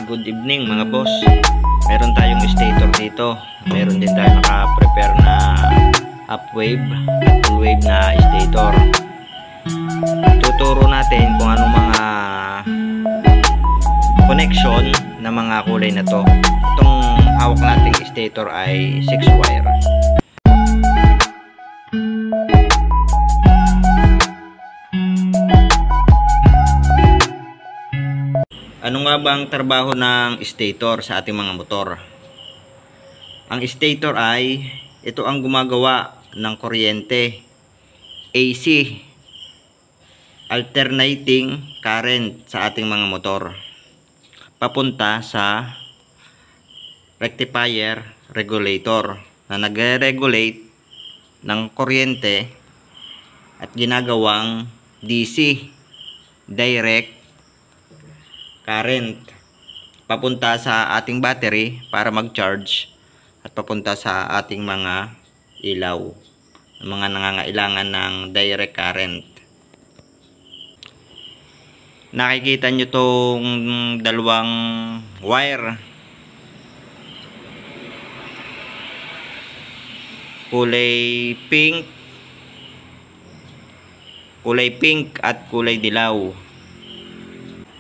Good evening mga boss. Meron tayong stator dito. Meron din tayo naka-prepare na half wave at full wave na stator. Tuturo natin kung anong mga connection ng mga kulay na to. Itong hawak nating stator ay 6 wire. Ano nga ba ang trabaho ng stator sa ating mga motor? Ang stator ay ito ang gumagawa ng kuryente, AC, alternating current sa ating mga motor, papunta sa rectifier regulator na nagre-regulate ng kuryente at ginagawang DC, direct current, papunta sa ating battery para mag-charge at papunta sa ating mga ilaw, mga nangangailangan ng direct current. Nakikita nyo tong dalawang wire, kulay pink at kulay dilaw.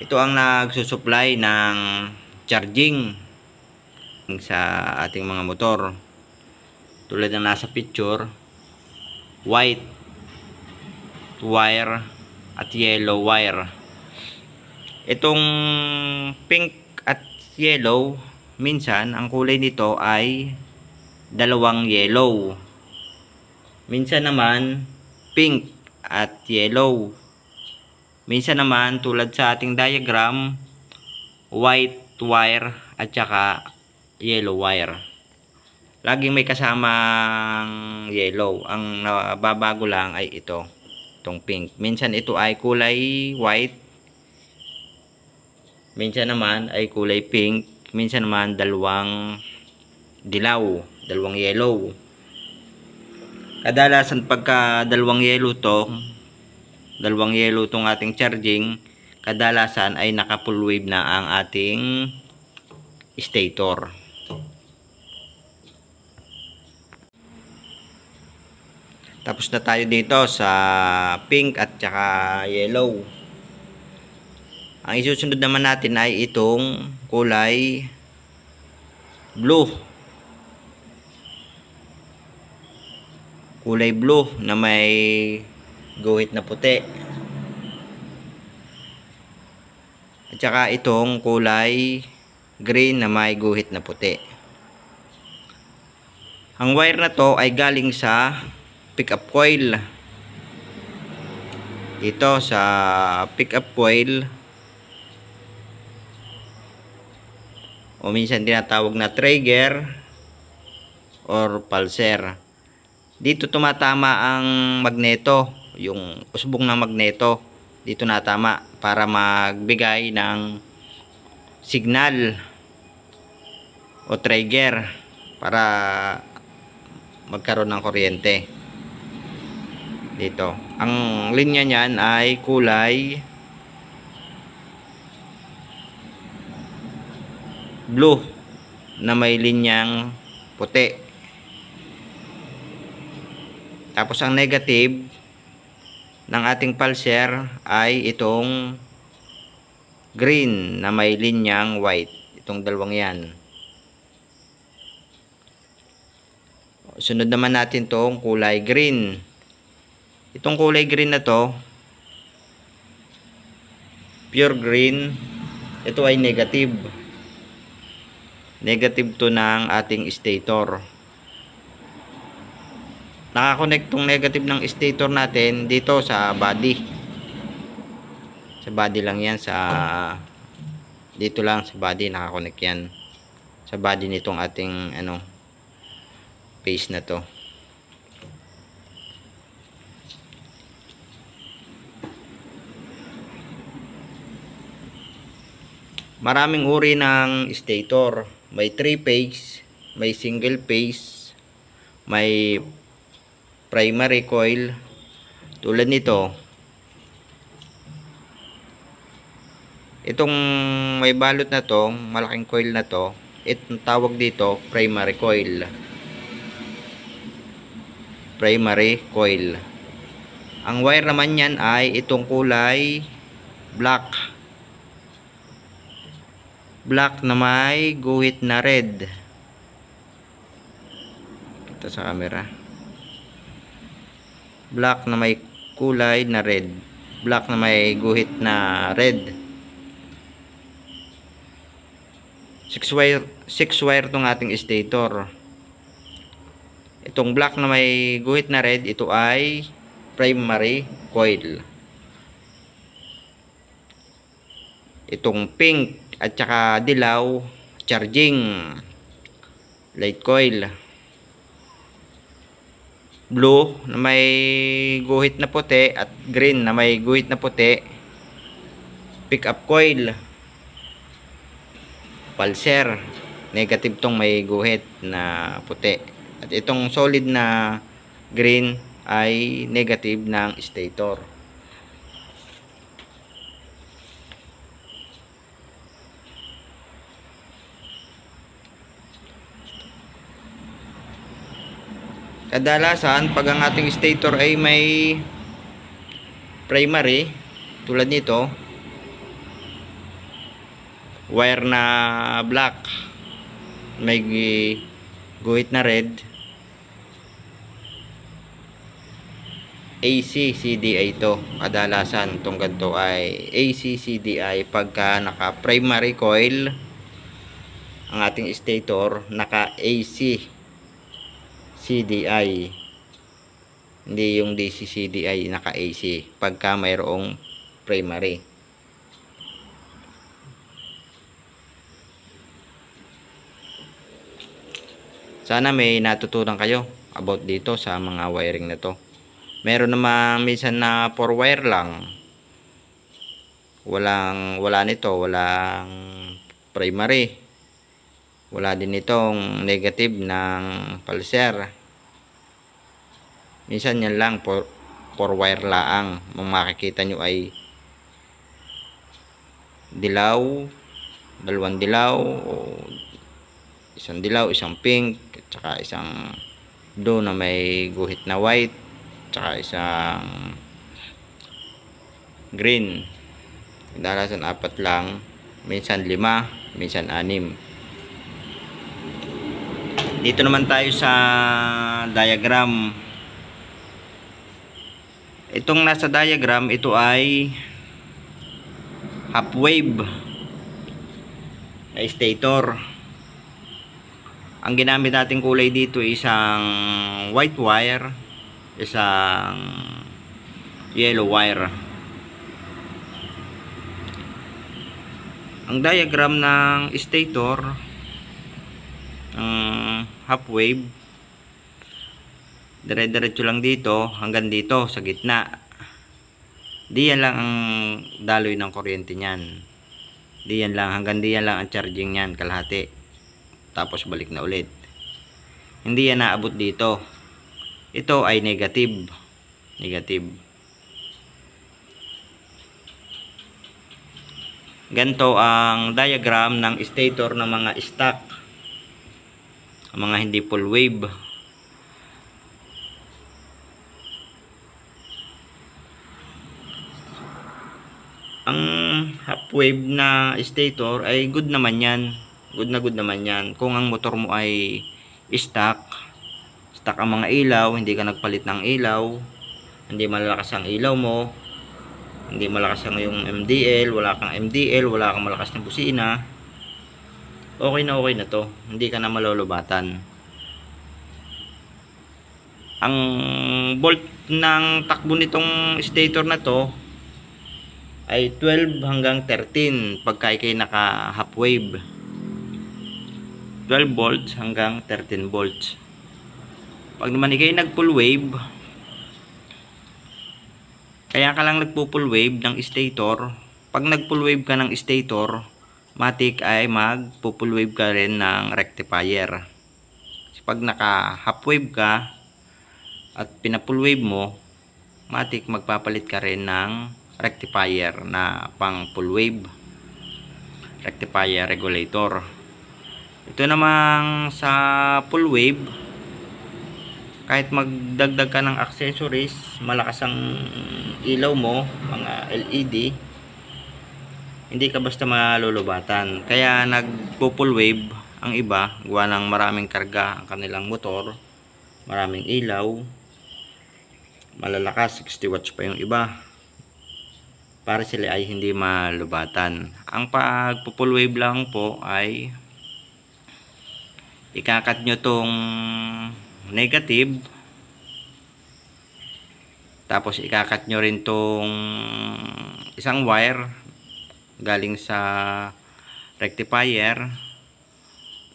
Ito ang nagsusupply ng charging sa ating mga motor. Tulad ng nasa picture, white wire at yellow wire. Itong pink at yellow, minsan ang kulay nito ay dalawang yellow. Minsan naman pink at yellow. Minsan naman, tulad sa ating diagram, white wire at saka yellow wire. Laging may kasamang yellow. Ang nababago lang ay itong pink. Minsan ito ay kulay white. Minsan naman ay kulay pink. Minsan naman dalawang dilaw, dalawang yellow. Kadalasan pagka dalawang yellow tong ating charging, kadalasan ay naka full wave na ang ating stator. Tapos na tayo dito sa pink at saka yellow. Ang isusunod naman natin ay itong kulay blue. Kulay blue na may guhit na puti. At saka itong kulay green na may guhit na puti. Ang wire na to ay galing sa pickup coil. Dito sa pickup coil, o minsan tinatawag na trigger or pulser. Dito tumatama ang magneto, yung usbong ng magneto. Dito natama para magbigay ng signal o trigger para magkaroon ng kuryente. Dito. Ang linya niyan ay kulay blue na may linyang puti. Tapos ang negative ng ating pulser ay itong green na may linyang white. Itong dalawang yan. Sunod naman natin itong kulay green. Itong kulay green na to, pure green, ito ay negative. Negative to ng ating stator. Nakakonect tong negative ng stator natin dito sa body. Sa body lang yan, dito lang sa body nakakonect yan. Sa body nitong ating face na to. Maraming uri ng stator. May 3-phase, may single phase, may primary coil. Tulad nito, Itong may balot na to, malaking coil na to, itong tawag dito primary coil. Primary coil. Ang wire naman yan ay itong kulay black. Black na may guhit na red. Kita sa camera. Black na may kulay na red. Black na may guhit na red. 6 wire tong ating stator. Itong black na may guhit na red, ito ay primary coil. Itong pink at saka dilaw, charging light coil. Blue na may guhit na puti at green na may guhit na puti, pick up coil. Pulser, negative tong may guhit na puti. At itong solid na green ay negative ng stator. Kadalasan pag ang ating stator ay may primary tulad nito, wire na black, may guhit na red, AC CDI to. Kadalasan itong ganito ay AC CDI pagka naka primary coil ang ating stator, naka AC CDI, hindi yung DC CDI, naka AC pagka mayroong primary. Sana may natutunan kayo about dito sa mga wiring na to. Meron naman minsan na 4 wire lang, wala nito, walang primary, wala din itong negative ng pulser. Minsan yan lang 4 wire laang. Ang makikita nyo ay dilaw, dalawang dilaw, o isang dilaw, isang pink, at saka isang blue na may guhit na white, tsaka isang green. Kadalasan 4 lang, minsan 5, minsan 6. Dito naman tayo sa diagram. Itong nasa diagram, ito ay half wave na stator. Ang ginamit nating kulay dito isang white wire, isang yellow wire. Ang diagram ng stator half wave, dire-diretso lang dito hanggang dito sa gitna. Diyan lang ang daloy ng kuryente niyan. Diyan lang, hanggang diyan lang ang charging niyan, kalahati. Tapos balik na ulit. Hindi yan naabot dito. Ito ay negative. Negative. Ganito ang diagram ng stator ng mga stock, mga hindi full wave. Ang half wave na stator ay good naman yan. Good naman yan. Kung ang motor mo ay stock ang mga ilaw, hindi ka nagpalit ng ilaw, hindi malakas ang ilaw mo, hindi malakas ang yung MDL, wala kang MDL, wala kang malakas na busina, okay na to. Hindi ka na malulubatan. Ang volt ng takbo nitong stator na to ay 12 hanggang 13 pagka ikay naka half wave. 12 volts hanggang 13 volts. Pag naman ikay nag full wave, kaya ka lang nagpo full wave ng stator. Pag nag full wave ka ng stator, matik ay magpo full wave ka rin ng rectifier. Pag naka half wave ka at pina full wave mo, matik magpapalit ka rin ng rectifier na pang full wave. rectifier regulator. Ito namang sa full wave, kahit magdagdag ka ng accessories, malakas ang ilaw mo, mga LED, hindi ka basta malulubatan. Kaya nagpo-full wave ang iba, gawa ng maraming karga ang kanilang motor, maraming ilaw, malalakas, 60 watts pa yung iba, para sila ay hindi malubatan. Ang pag-full wave lang po ay ikakat nyo tong negative, tapos ikakat nyo rin tong isang wire galing sa rectifier,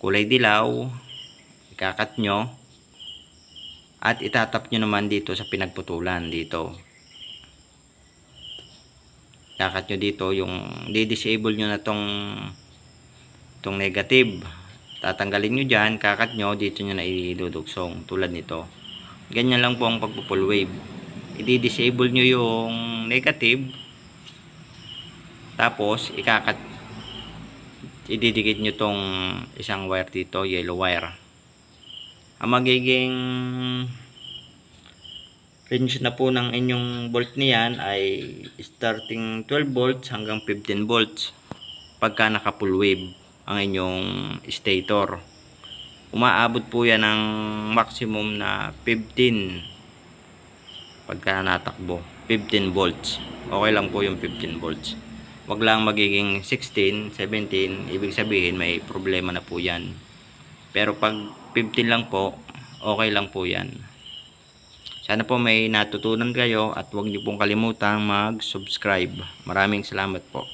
kulay dilaw, ikakat nyo at itatap nyo naman dito sa pinagputulan dito. Ikakat nyo dito, yung di-disable nyo na tong negative, tatanggalin nyo dyan, kakat nyo, dito nyo na idudugsong tulad nito. Ganyan lang po ang pagpo-full wave. I-disable nyo yung negative, tapos ikakat, ididikit nyo tong isang wire dito, yellow wire. Ang magiging range na po ng inyong volt niyan ay starting 12 volts hanggang 15 volts pagka naka full wave ang inyong stator. Umaabot po yan ng maximum na 15 pagka natakbo, 15 volts. Okay lang po yung 15 volts. Wag lang magiging 16, 17, ibig sabihin may problema na po yan. Pero pag 15 lang po, okay lang po yan. Sana po may natutunan kayo at huwag niyo pong kalimutang mag-subscribe. Maraming salamat po.